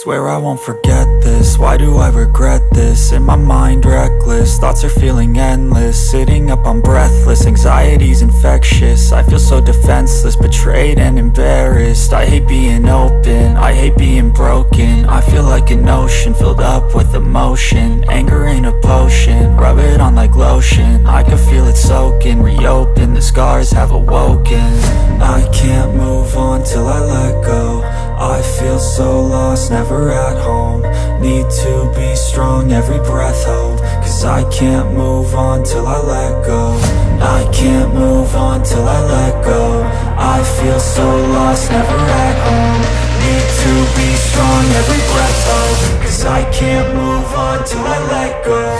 Swear I won't forget this, why do I regret this? In my mind reckless, thoughts are feeling endless. Sitting up, I'm breathless, anxiety's infectious. I feel so defenseless, betrayed and embarrassed. I hate being open, I hate being broken. I feel like an ocean filled up with emotion. Anger ain't a potion, rub it on like lotion. I can feel it soaking, reopen, the scars have awoken. I can't move on till I let go. I feel so lost, never at home. Need to be strong, every breath hold. Cause I can't move on till I let go. I can't move on till I let go. I feel so lost, never at home. Need to be strong, every breath hold. Cause I can't move on till I let go.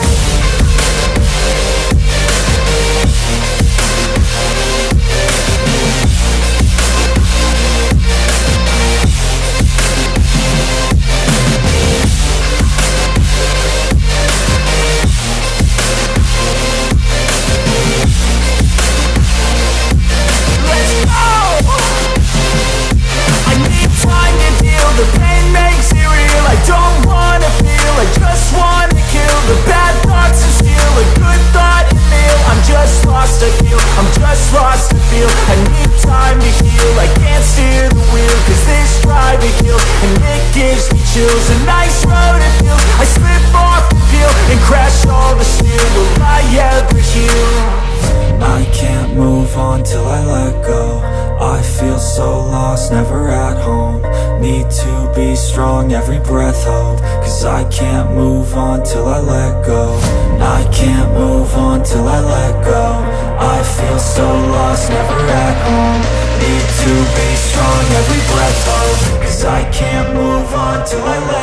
The pain makes it real, I don't wanna feel, I just wanna kill the bad thoughts and steal a good thought and feel. I'm just lost, I feel, I'm just lost to feel. I need time to heal, I can't steer the wheel. Cause this drive it kills, and it gives me chills. A nice road it feels, I slip off the peel and crash all the steel. Will I ever heal? I can't move on till I let go. I feel so lost, never at home. Need to be strong, every breath hold. Cause I can't move on till I let go. I can't move on till I let go. I feel so lost, never at home. Need to be strong, every breath hold. Cause I can't move on till I let go.